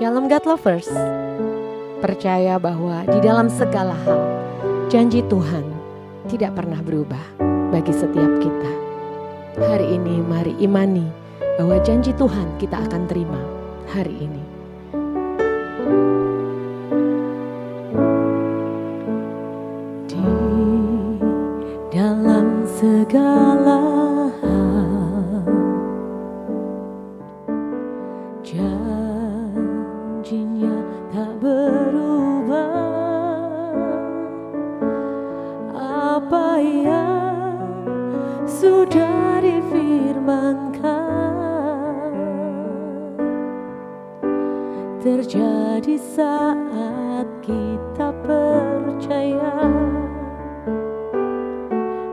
Shalom God Lovers, percaya bahwa di dalam segala hal, janji Tuhan tidak pernah berubah bagi setiap kita. Hari ini mari imani bahwa janji Tuhan kita akan terima hari ini. Di dalam segala hal, janjinya tak berubah. Apa yang sudah difirmankan terjadi saat kita percaya.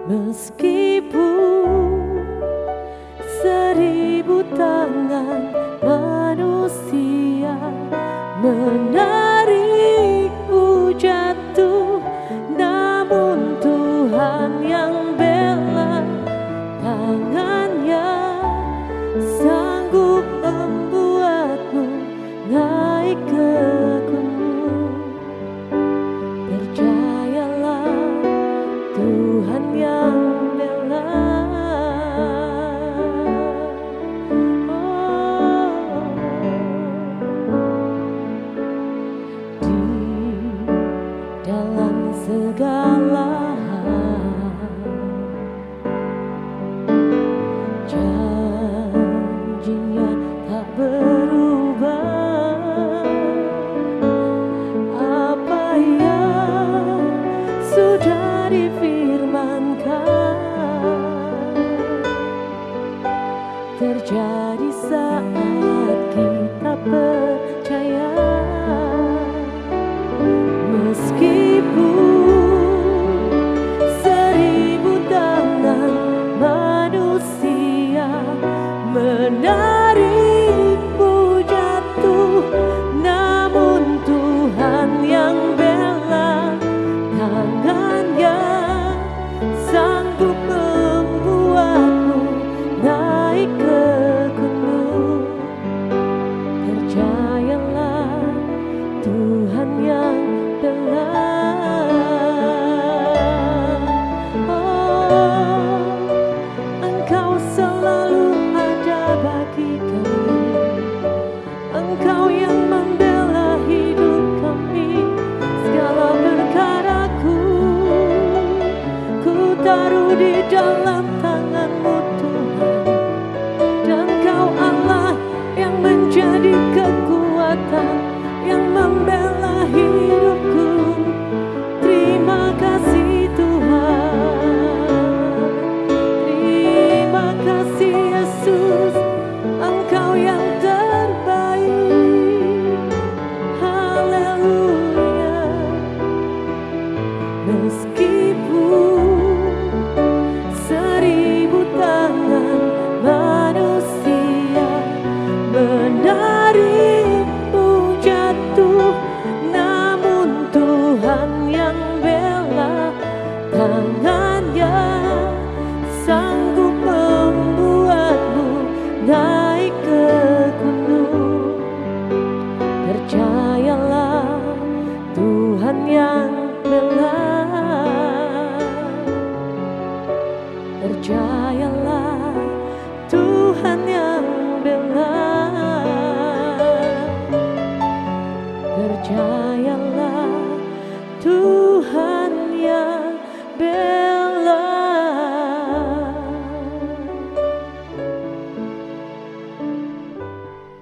Meskipun 1000 tangan manusia menarikmu jatuh, namun Tuhan yang bela, tangannya sanggup membuatmu naik ke gunung. Percayalah, Tuhan yang bela. Dalam segala hal, janjinya tak berubah. Apa yang sudah difirmankan terjadi saat kita percaya. Meskipun 1000 tangan manusia menarikmu jatuh, namun Tuhan yang bela, tangannya sanggup membuatmu naik ke gunung. Percayalah, Tuhan yang Engkau selalu ada bagi kami. Engkau yang membela hidup kami. Segala perkaraku ku taruh di dalam tangan-Mu Tuhan. Dan Kau Allah yang menjadi kekuatan, yang membela hidupku. Terima kasih Tuhan, terima kasih Yesus, Engkau yang terbaik. Haleluya. Meskipun 1000 tangan manusia menarikmu jatuh, namun Tuhan yang bela, tangannya sanggup membuatmu naik ke gunung. Percayalah, Tuhan yang bela. Percayalah, Tuhan yang bela. Percayalah, Tuhan yang bela.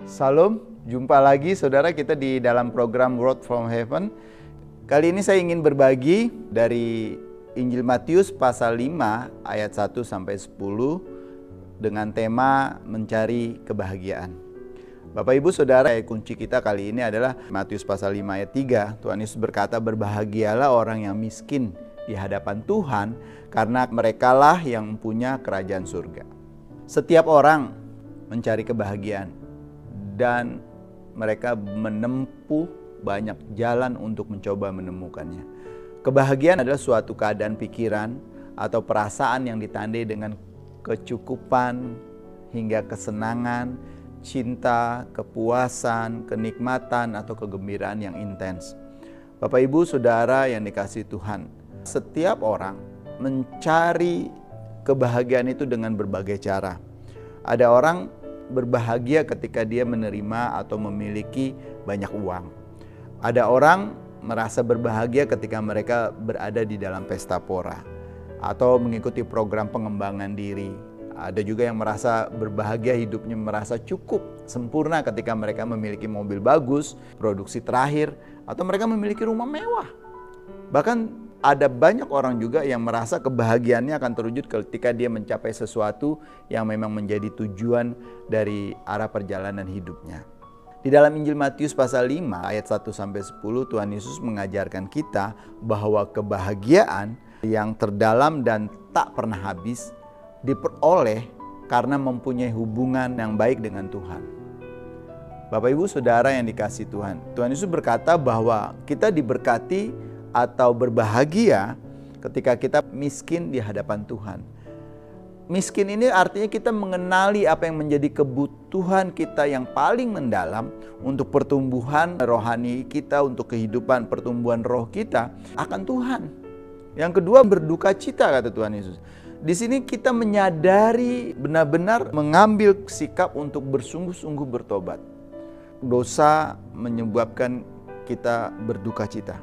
Salam, jumpa lagi saudara kita di dalam program Word from Heaven. Kali ini saya ingin berbagi dari Injil Matius pasal 5 ayat 1 sampai 10 dengan tema mencari kebahagiaan. Bapak Ibu Saudara, kunci kita kali ini adalah Matius pasal 5 ayat 3. Tuhan Yesus berkata, "Berbahagialah orang yang miskin di hadapan Tuhan, karena merekalah yang punya kerajaan surga." Setiap orang mencari kebahagiaan dan mereka menempuh banyak jalan untuk mencoba menemukannya. Kebahagiaan adalah suatu keadaan pikiran atau perasaan yang ditandai dengan kecukupan hingga kesenangan cinta, kepuasan, kenikmatan, atau kegembiraan yang intens. Bapak, Ibu, Saudara yang dikasihi Tuhan, setiap orang mencari kebahagiaan itu dengan berbagai cara. Ada orang berbahagia ketika dia menerima atau memiliki banyak uang. Ada orang merasa berbahagia ketika mereka berada di dalam pesta pora atau mengikuti program pengembangan diri. Ada juga yang merasa berbahagia, hidupnya merasa cukup, sempurna ketika mereka memiliki mobil bagus, produksi terakhir, atau mereka memiliki rumah mewah. Bahkan ada banyak orang juga yang merasa kebahagiaannya akan terwujud ketika dia mencapai sesuatu yang memang menjadi tujuan dari arah perjalanan hidupnya. Di dalam Injil Matius pasal 5 ayat 1-10, Tuhan Yesus mengajarkan kita bahwa kebahagiaan yang terdalam dan tak pernah habis diperoleh karena mempunyai hubungan yang baik dengan Tuhan. Bapak, Ibu, Saudara yang dikasihi Tuhan, Tuhan Yesus berkata bahwa kita diberkati atau berbahagia ketika kita miskin di hadapan Tuhan. Miskin ini artinya kita mengenali apa yang menjadi kebutuhan kita yang paling mendalam untuk pertumbuhan rohani kita, untuk kehidupan pertumbuhan roh kita akan Tuhan. Yang kedua, berduka cita, kata Tuhan Yesus. Di sini kita menyadari, benar-benar mengambil sikap untuk bersungguh-sungguh bertobat. Dosa menyebabkan kita berduka cita.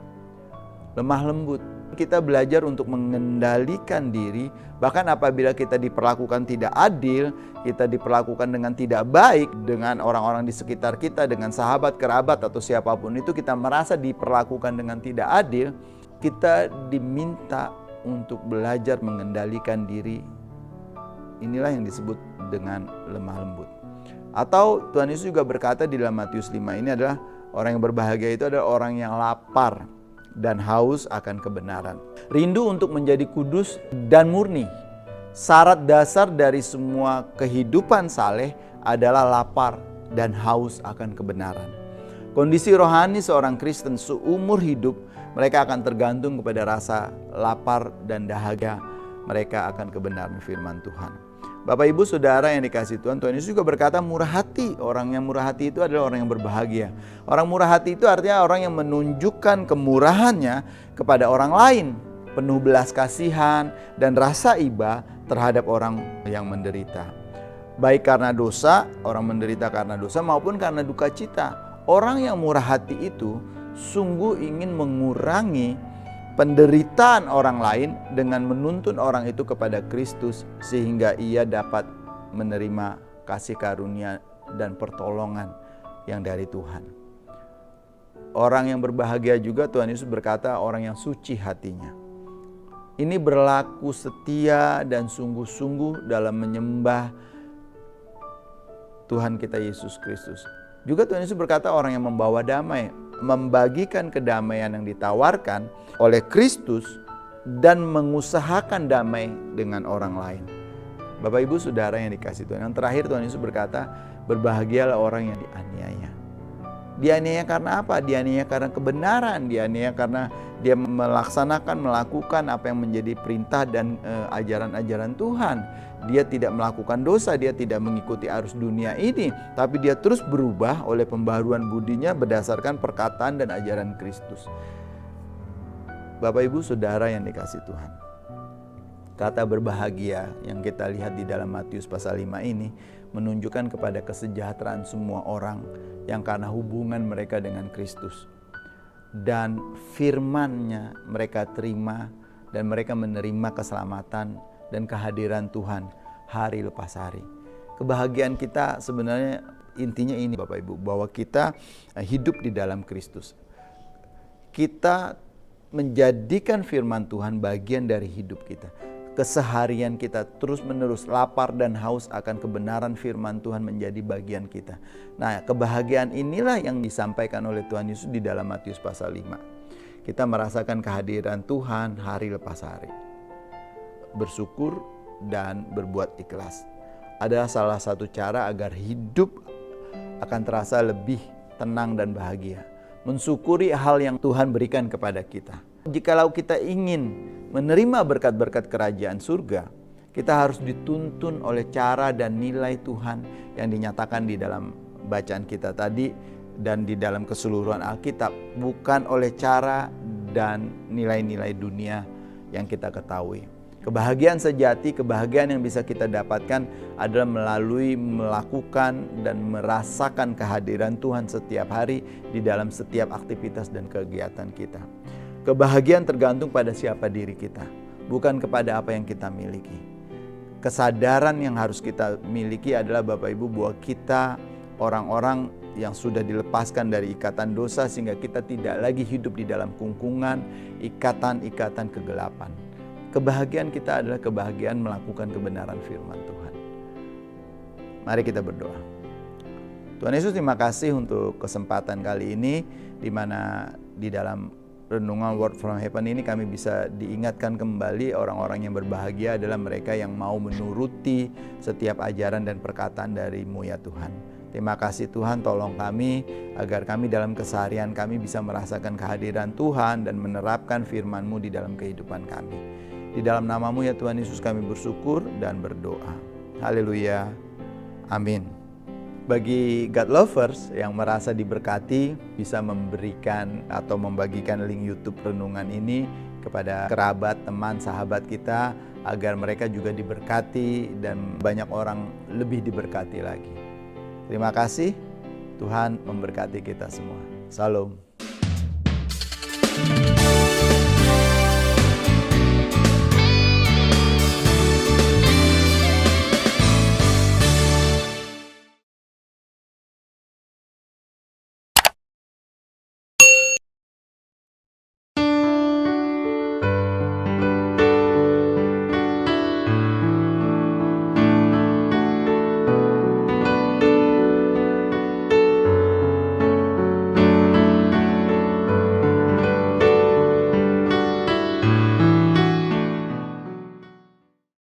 Lemah lembut. Kita belajar untuk mengendalikan diri, bahkan apabila kita diperlakukan tidak adil, kita diperlakukan dengan tidak baik dengan orang-orang di sekitar kita, dengan sahabat, kerabat, atau siapapun itu, kita merasa diperlakukan dengan tidak adil, kita diminta untuk belajar mengendalikan diri. Inilah yang disebut dengan lemah lembut. Atau Tuhan Yesus juga berkata di dalam Matius 5 ini adalah orang yang berbahagia itu adalah orang yang lapar dan haus akan kebenaran. Rindu untuk menjadi kudus dan murni. Syarat dasar dari semua kehidupan saleh adalah lapar dan haus akan kebenaran. Kondisi rohani seorang Kristen seumur hidup, mereka akan tergantung kepada rasa lapar dan dahaga mereka akan kebenaran firman Tuhan. Bapak, Ibu, Saudara yang dikasihi Tuhan, Tuhan Yesus juga berkata murah hati. Orang yang murah hati itu adalah orang yang berbahagia. Orang murah hati itu artinya orang yang menunjukkan kemurahannya kepada orang lain. Penuh belas kasihan dan rasa iba terhadap orang yang menderita. Baik karena dosa, orang menderita karena dosa, maupun karena duka cita. Orang yang murah hati itu sungguh ingin mengurangi penderitaan orang lain dengan menuntun orang itu kepada Kristus sehingga ia dapat menerima kasih karunia dan pertolongan yang dari Tuhan. Orang yang berbahagia juga Tuhan Yesus berkata orang yang suci hatinya. Ini berlaku setia dan sungguh-sungguh dalam menyembah Tuhan kita Yesus Kristus. Juga Tuhan Yesus berkata orang yang membawa damai, membagikan kedamaian yang ditawarkan oleh Kristus dan mengusahakan damai dengan orang lain. Bapak, Ibu, Saudara yang dikasihi Tuhan. Yang terakhir Tuhan Yesus berkata, berbahagialah orang yang dianiaya. Dianiaya karena apa? Dianiaya karena kebenaran, dianiaya karena dia melakukan apa yang menjadi perintah dan ajaran-ajaran Tuhan. Dia tidak melakukan dosa, dia tidak mengikuti arus dunia ini, tapi dia terus berubah oleh pembaharuan budinya berdasarkan perkataan dan ajaran Kristus. Bapak, Ibu, Saudara yang dikasihi Tuhan. Kata berbahagia yang kita lihat di dalam Matius pasal 5 ini menunjukkan kepada kesejahteraan semua orang yang karena hubungan mereka dengan Kristus. Dan firman-Nya mereka terima dan mereka menerima keselamatan dan kehadiran Tuhan hari lepas hari. Kebahagiaan kita sebenarnya intinya ini Bapak Ibu, bahwa kita hidup di dalam Kristus. Kita menjadikan firman Tuhan bagian dari hidup kita. Keseharian kita terus menerus lapar dan haus akan kebenaran firman Tuhan menjadi bagian kita. Nah, kebahagiaan inilah yang disampaikan oleh Tuhan Yesus di dalam Matius pasal 5. Kita merasakan kehadiran Tuhan hari lepas hari. Bersyukur dan berbuat ikhlas adalah salah satu cara agar hidup akan terasa lebih tenang dan bahagia. Mensyukuri hal yang Tuhan berikan kepada kita. Jikalau kita ingin menerima berkat-berkat kerajaan surga, Kita harus dituntun oleh cara dan nilai Tuhan yang dinyatakan di dalam bacaan kita tadi dan di dalam keseluruhan Alkitab, bukan oleh cara dan nilai-nilai dunia yang kita ketahui. Kebahagiaan sejati, kebahagiaan yang bisa kita dapatkan adalah melalui melakukan dan merasakan kehadiran Tuhan setiap hari di dalam setiap aktivitas dan kegiatan kita. Kebahagiaan tergantung pada siapa diri kita, bukan kepada apa yang kita miliki. Kesadaran yang harus kita miliki adalah Bapak Ibu bahwa kita orang-orang yang sudah dilepaskan dari ikatan dosa sehingga kita tidak lagi hidup di dalam kungkungan, ikatan-ikatan kegelapan. Kebahagiaan kita adalah kebahagiaan melakukan kebenaran firman Tuhan. Mari kita berdoa. Tuhan Yesus, terima kasih untuk kesempatan kali ini di mana di dalam renungan Word from Heaven ini kami bisa diingatkan kembali orang-orang yang berbahagia adalah mereka yang mau menuruti setiap ajaran dan perkataan dari-Mu ya Tuhan. Terima kasih Tuhan, tolong kami agar kami dalam keseharian kami bisa merasakan kehadiran Tuhan dan menerapkan firman-Mu di dalam kehidupan kami. Di dalam nama-Mu ya Tuhan Yesus kami bersyukur dan berdoa. Haleluya. Amin. Bagi God lovers yang merasa diberkati, bisa memberikan atau membagikan link YouTube renungan ini kepada kerabat, teman, sahabat kita agar mereka juga diberkati dan banyak orang lebih diberkati lagi. Terima kasih. Tuhan memberkati kita semua. Shalom.